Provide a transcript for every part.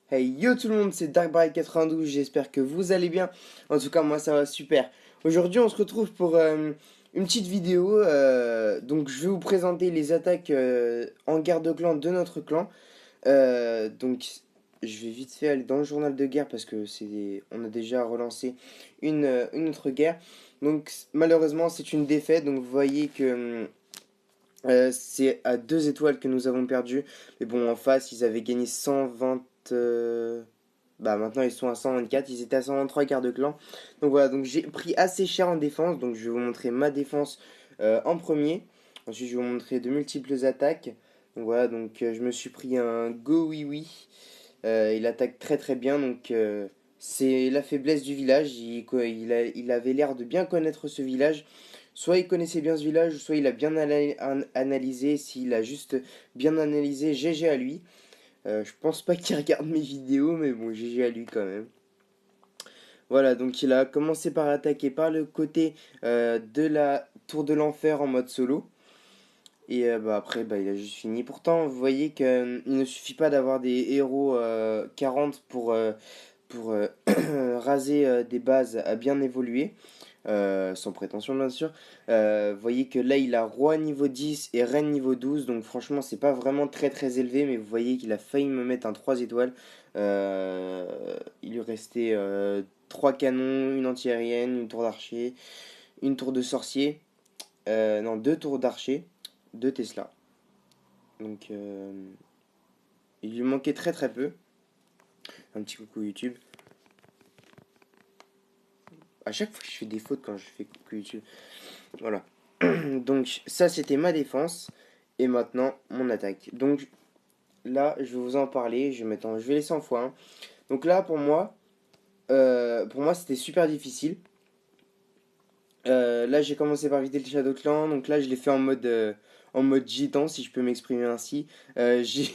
Hey yo tout le monde, c'est DarkBright92, j'espère que vous allez bien. En tout cas, moi ça va super. Aujourd'hui, on se retrouve pour une petite vidéo. Donc, je vais vous présenter les attaques en guerre de clan de notre clan. Donc, je vais vite fait aller dans le journal de guerre parce que on a déjà relancé une autre guerre. Donc, malheureusement, c'est une défaite. Donc, vous voyez que c'est à 2 étoiles que nous avons perdu. Mais bon, en face, ils avaient gagné 120. Bah maintenant ils sont à 124, ils étaient à 123 quarts de clan. Donc voilà, donc j'ai pris assez cher en défense. Donc je vais vous montrer ma défense en premier. Ensuite je vais vous montrer de multiples attaques. Donc voilà, donc je me suis pris un Go Oui Oui. Il attaque très très bien. Donc c'est la faiblesse du village. Il avait l'air de bien connaître ce village. Soit il connaissait bien ce village, soit il a bien analysé. S'il a juste bien analysé, GG à lui. Je pense pas qu'il regarde mes vidéos, mais bon, GG à lui quand même. Voilà, donc il a commencé par attaquer par le côté de la tour de l'enfer en mode solo. Et bah, après, bah, il a juste fini. Pourtant, vous voyez qu'il ne suffit pas d'avoir des héros 40 pour raser des bases à bien évoluer. Sans prétention bien sûr. Vous voyez que là il a roi niveau 10 et reine niveau 12, donc franchement c'est pas vraiment très très élevé, mais vous voyez qu'il a failli me mettre un 3 étoiles. Il lui restait 3 canons, une anti-aérienne, une tour d'archer, une tour de sorcier, non 2 tours d'archer, 2 Tesla. Donc il lui manquait très très peu. Un petit coucou YouTube. À chaque fois je fais des fautes quand je fais coucou YouTube. Voilà. Donc ça c'était ma défense. Et maintenant mon attaque. Donc là je vais vous en parler. Je vais laisser en x1. Donc là pour moi c'était super difficile. Là j'ai commencé par vider le Shadow Clan. Donc là je l'ai fait en mode gitan si je peux m'exprimer ainsi. J'ai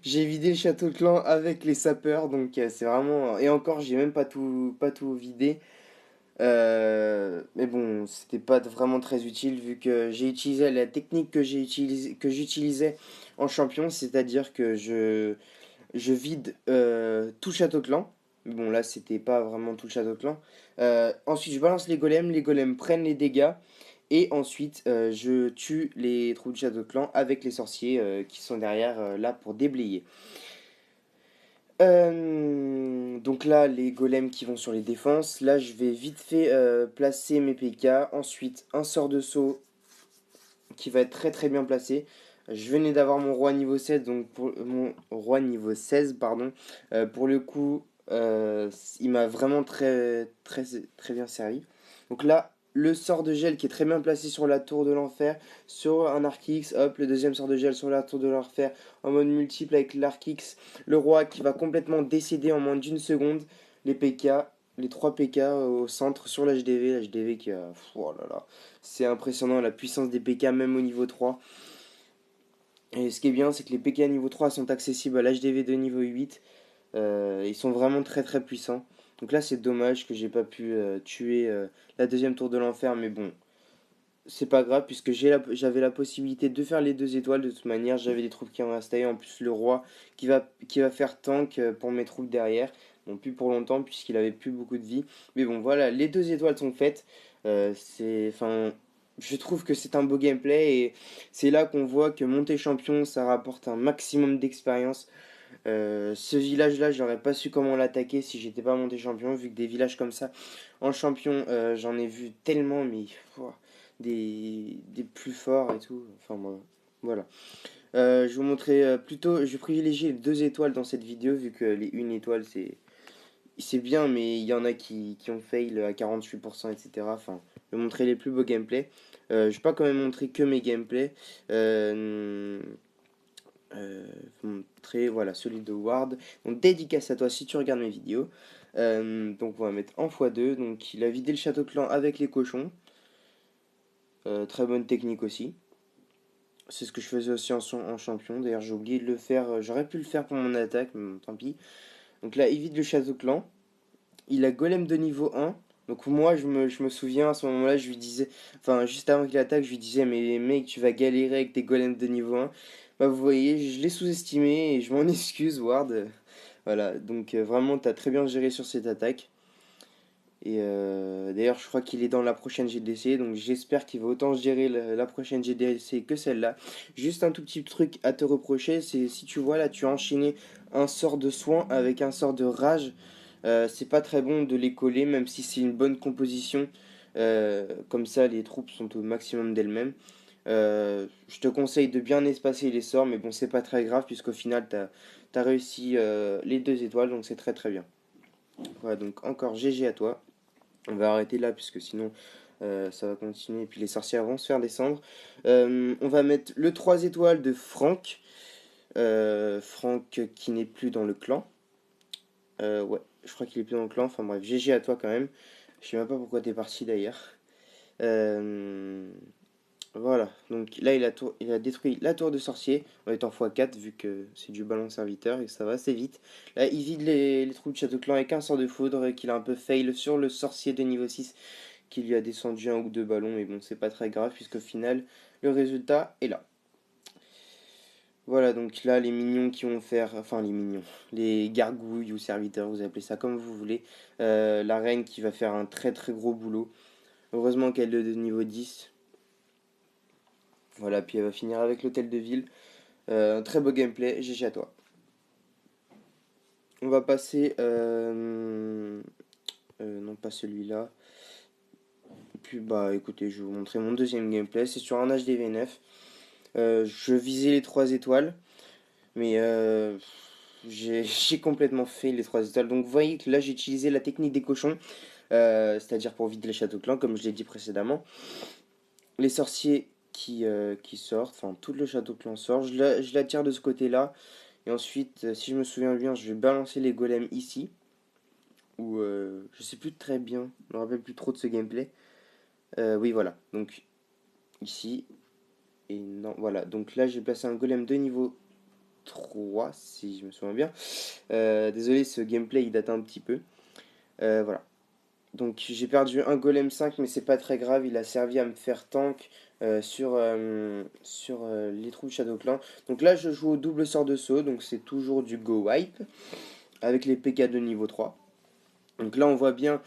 j'ai vidé le Château Clan avec les sapeurs. Donc c'est vraiment... Et encore j'ai même pas tout vidé. Mais bon, c'était pas vraiment très utile vu que j'ai utilisé la technique que j'utilisais en champion, c'est-à-dire que je vide tout le château clan. Mais bon, là, c'était pas vraiment tout le château clan. Ensuite, je balance les golems prennent les dégâts. Et ensuite, je tue les troupes du château clan avec les sorciers qui sont derrière là pour déblayer. Donc là, les golems qui vont sur les défenses. Là, je vais vite fait placer mes PK. Ensuite, un sort de saut qui va être très très bien placé. Je venais d'avoir mon roi niveau 16, donc pour mon roi niveau 16, pardon. Pour le coup, il m'a vraiment très, très, très bien servi. Donc là, le sort de gel qui est très bien placé sur la tour de l'enfer, sur un arc X, hop, le deuxième sort de gel sur la tour de l'enfer en mode multiple avec l'arc X, le roi qui va complètement décéder en moins d'une seconde, les PK, les 3 PK au centre sur l'HDV qui a... Oh là là, c'est impressionnant la puissance des PK même au niveau 3. Et ce qui est bien, c'est que les PK niveau 3 sont accessibles à l'HDV de niveau 8. Ils sont vraiment très très puissants. Donc là, c'est dommage que j'ai pas pu tuer la deuxième tour de l'enfer, mais bon, c'est pas grave puisque j'avais la possibilité de faire les 2 étoiles. De toute manière, j'avais des troupes qui en restaient. En plus, le roi qui va faire tank pour mes troupes derrière. Bon, plus pour longtemps puisqu'il avait plus beaucoup de vie. Mais bon, voilà, les 2 étoiles sont faites. Enfin, je trouve que c'est un beau gameplay et c'est là qu'on voit que monter champion, ça rapporte un maximum d'expérience. Ce village-là, j'aurais pas su comment l'attaquer si j'étais pas monté champion, vu que des villages comme ça en champion, j'en ai vu tellement, mais ouah, des plus forts et tout. Enfin, voilà. Je vais vous montrer plutôt, je vais privilégier les 2 étoiles dans cette vidéo, vu que les 1 étoile, c'est bien, mais il y en a qui ont fail à 48%, etc. Enfin, je vais montrer les plus beaux gameplays. Je vais pas quand même montrer que mes gameplays. Montrer voilà celui de Ward, donc dédicace à toi si tu regardes mes vidéos. Donc on va mettre en x2. Donc il a vidé le château clan avec les cochons. Très bonne technique aussi, c'est ce que je faisais aussi en champion. D'ailleurs j'ai oublié de le faire, j'aurais pu le faire pour mon attaque, mais bon, tant pis. Donc là il vide le château clan, il a golem de niveau 1. Donc moi je me souviens à ce moment là, je lui disais, enfin juste avant qu'il attaque, je lui disais mais mec tu vas galérer avec tes golems de niveau 1. Bah vous voyez, je l'ai sous-estimé et je m'en excuse Ward. Voilà, donc vraiment, t'as très bien géré sur cette attaque. Et d'ailleurs, je crois qu'il est dans la prochaine GDC, donc j'espère qu'il va autant gérer la prochaine GDC que celle-là. Juste un tout petit truc à te reprocher, c'est si tu vois là, tu as enchaîné un sort de soin avec un sort de rage. C'est pas très bon de les coller, même si c'est une bonne composition. Comme ça, les troupes sont au maximum d'elles-mêmes. Je te conseille de bien espacer les sorts, mais bon, c'est pas très grave, puisqu'au final, t'as réussi les 2 étoiles, donc c'est très très bien. Voilà, donc encore GG à toi. On va arrêter là, puisque sinon ça va continuer, et puis les sorcières vont se faire descendre. On va mettre le 3 étoiles de Franck. Franck qui n'est plus dans le clan. Ouais, je crois qu'il est plus dans le clan. Enfin bref, GG à toi quand même. Je sais même pas pourquoi t'es parti d'ailleurs. Euh, Voilà, donc là il a détruit la tour de sorcier en étant x4 vu que c'est du ballon serviteur et que ça va assez vite. Là il vide les troupes de Château Clan avec un sort de foudre et qu'il a un peu fail sur le sorcier de niveau 6 qui lui a descendu un ou deux ballons, mais bon c'est pas très grave puisqu'au final le résultat est là. Voilà, donc là les minions qui vont faire, enfin les minions, les gargouilles ou serviteurs, vous appelez ça comme vous voulez. La reine qui va faire un très très gros boulot. Heureusement qu'elle est de niveau 10. Voilà, puis elle va finir avec l'hôtel de ville. Un très beau gameplay, GG à toi. On va passer. Non, pas celui-là. Puis bah écoutez, je vais vous montrer mon deuxième gameplay. C'est sur un HDV9. Je visais les 3 étoiles, mais j'ai complètement fait les 3 étoiles. Donc vous voyez que là j'ai utilisé la technique des cochons, c'est-à-dire pour vider les châteaux clans, comme je l'ai dit précédemment. Les sorciers qui sortent, enfin tout le château clan sort. Je la tire de ce côté-là. Et ensuite, si je me souviens bien, je vais balancer les golems ici. Ou je sais plus très bien, je me rappelle plus trop de ce gameplay. Oui, voilà. Donc ici. Et non, voilà. Donc là, j'ai placé un golem de niveau 3 si je me souviens bien. Désolé, ce gameplay il date un petit peu. Voilà. Donc j'ai perdu un golem 5 mais c'est pas très grave. Il a servi à me faire tank sur les troupes Shadow Clan. Donc là, je joue au double sort de saut. Donc c'est toujours du go wipe avec les PK de niveau 3. Donc là, on voit bien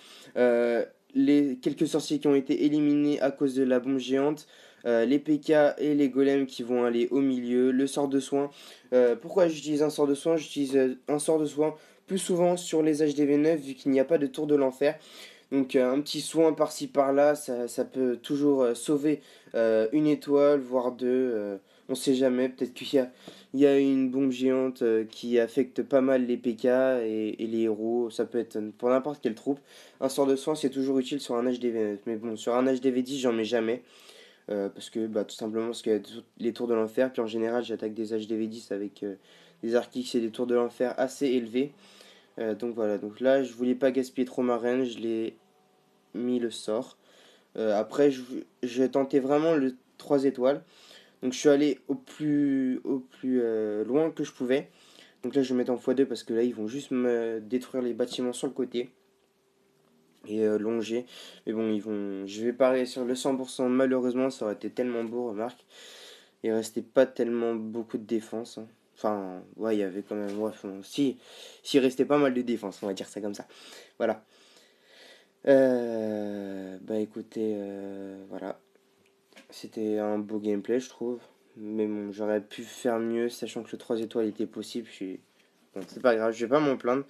les quelques sorciers qui ont été éliminés à cause de la bombe géante, les PK et les golems qui vont aller au milieu, le sort de soin. Pourquoi j'utilise un sort de soin? J'utilise un sort de soin plus souvent sur les HDV9 vu qu'il n'y a pas de tour de l'enfer. Donc un petit soin par-ci par-là, ça peut toujours sauver une étoile, voire deux. On sait jamais, peut-être il y a une bombe géante qui affecte pas mal les PK et les héros. Ça peut être pour n'importe quelle troupe. Un sort de soin, c'est toujours utile sur un HDV9. Mais bon, sur un HDV10, j'en mets jamais. Parce que tout simplement parce qu'il y a les tours de l'enfer. Puis en général, j'attaque des HDV10 avec des articles et des tours de l'enfer assez élevés. Donc voilà, donc là je voulais pas gaspiller trop ma reine, je l'ai mis le sort. Après je tentais vraiment le 3 étoiles. Donc je suis allé au plus loin que je pouvais. Donc là je vais mettre en x2 parce que là ils vont juste me détruire les bâtiments sur le côté. Et longer. Mais bon, je vais pas réussir le 100%. Malheureusement, ça aurait été tellement beau, remarque. Il restait pas tellement beaucoup de défense, hein. Enfin, ouais, il y avait quand même. Ouais, enfin, si, s'il restait pas mal de défense, on va dire ça comme ça. Voilà. Bah écoutez, voilà. C'était un beau gameplay, je trouve. Mais bon, j'aurais pu faire mieux, sachant que le 3 étoiles était possible. Bon, c'est pas grave, je vais pas m'en plaindre.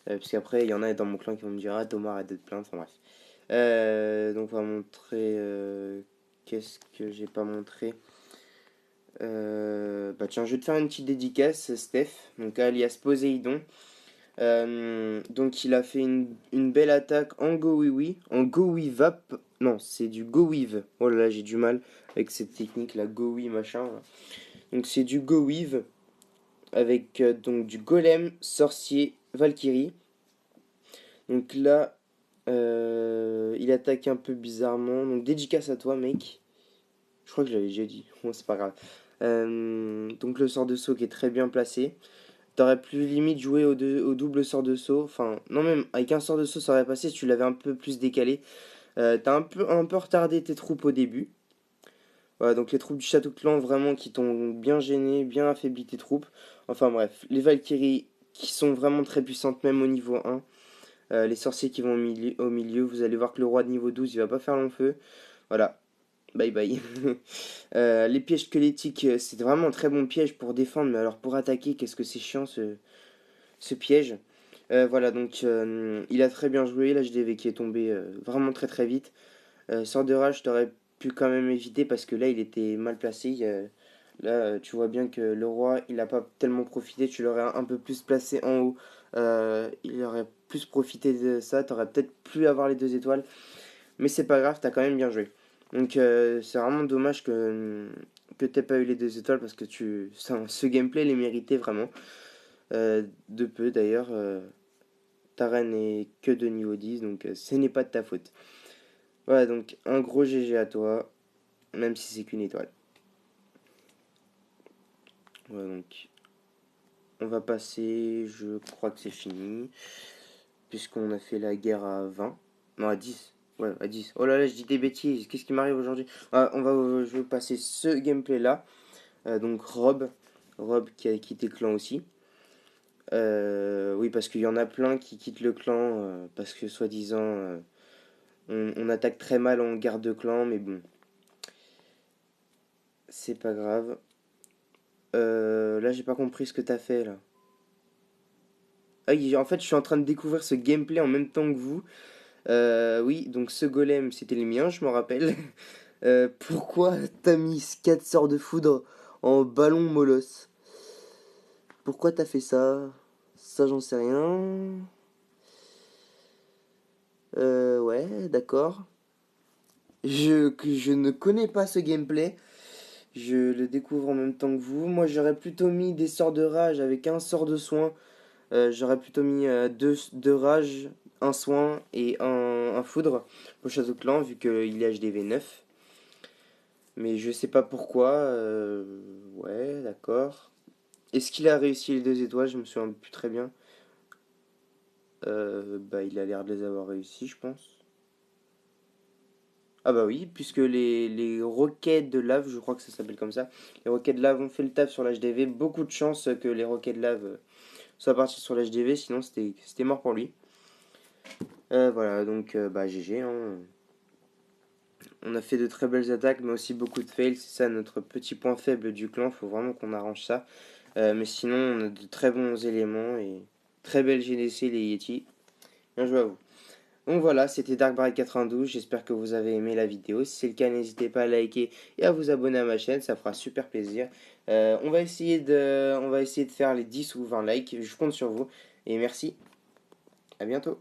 Parce qu'après, il y en a dans mon clan qui vont me dire: Ah, Thomas, arrête de te plaindre. Enfin bref. Donc, on va montrer. Qu'est-ce que j'ai pas montré? Bah tiens, je vais te faire une petite dédicace, Steph, donc alias Poséidon. Donc il a fait une belle attaque en Go Oui, en Go Weave Up. Non, c'est du Go Weave. Oh là là, j'ai du mal avec cette technique, la Go Oui machin, là. Donc c'est du Go Weave avec donc du Golem, Sorcier, Valkyrie. Donc là, il attaque un peu bizarrement. Donc dédicace à toi, mec. Je crois que je l'avais déjà dit. Bon, c'est pas grave. Donc le sort de saut qui est très bien placé. T'aurais pu limite jouer au double sort de saut. Enfin, non, même avec un sort de saut, ça aurait passé si tu l'avais un peu plus décalé. T'as un peu retardé tes troupes au début. Voilà, donc les troupes du château clan vraiment qui t'ont bien gêné, bien affaibli tes troupes. Enfin bref, les Valkyries qui sont vraiment très puissantes même au niveau 1. Les sorciers qui vont au milieu, vous allez voir que le roi de niveau 12 il va pas faire long feu. Voilà, bye bye. Les pièges squelettiques, c'est vraiment un très bon piège pour défendre, mais alors pour attaquer, qu'est-ce que c'est chiant ce piège. Voilà, donc il a très bien joué, l'HDV qui est tombé vraiment très très vite. Sort de rage, t'aurais pu quand même éviter parce que là il était mal placé. Là, tu vois bien que le roi, il n'a pas tellement profité. Tu l'aurais un peu plus placé en haut. Il aurait plus profité de ça. T'aurais peut-être pu avoir les 2 étoiles. Mais c'est pas grave, t'as quand même bien joué. Donc c'est vraiment dommage que t'aies pas eu les 2 étoiles parce que ce gameplay les méritait vraiment. De peu d'ailleurs. Ta reine est que de niveau 10, donc ce n'est pas de ta faute. Voilà, donc un gros GG à toi, même si c'est qu'une étoile. Voilà, donc on va passer, je crois que c'est fini, puisqu'on a fait la guerre à 20. Non, à 10. Ouais, à 10. Oh là là, je dis des bêtises, qu'est-ce qui m'arrive aujourd'hui? Je vais passer ce gameplay là. Donc Rob qui a quitté le clan aussi. Oui, parce qu'il y en a plein qui quittent le clan parce que soi-disant on attaque très mal en garde de clan, mais bon, c'est pas grave. Là, j'ai pas compris ce que t'as fait là. Ah oui, en fait, je suis en train de découvrir ce gameplay en même temps que vous. Oui, donc ce golem, c'était le mien, je m'en rappelle. Pourquoi t'as mis 4 sorts de foudre en ballon molosse? Pourquoi t'as fait ça? Ça, j'en sais rien. Ouais, d'accord. Je ne connais pas ce gameplay. Je le découvre en même temps que vous. Moi, j'aurais plutôt mis des sorts de rage avec un sort de soin. J'aurais plutôt mis deux rage, un soin et un foudre au château clan, vu qu'il est HDV 9. Mais je sais pas pourquoi. Ouais, d'accord. Est-ce qu'il a réussi les 2 étoiles? Je me souviens plus très bien. Bah, il a l'air de les avoir réussi, je pense. Ah bah oui, puisque les roquettes de lave, je crois que ça s'appelle comme ça, les roquettes de lave ont fait le taf sur l'HDV. Beaucoup de chance que les roquettes de lave soient parties sur l'HDV, sinon c'était mort pour lui. Voilà, donc bah GG, hein. On a fait de très belles attaques, mais aussi beaucoup de fails. C'est ça notre petit point faible du clan. Faut vraiment qu'on arrange ça. Mais sinon, on a de très bons éléments et très belle GDC, les Yeti. Bien joué à vous. Donc voilà, c'était DarkBride92. J'espère que vous avez aimé la vidéo. Si c'est le cas, n'hésitez pas à liker et à vous abonner à ma chaîne. Ça fera super plaisir. On va essayer de faire les 10 ou 20 likes. Je compte sur vous. Et merci. À bientôt.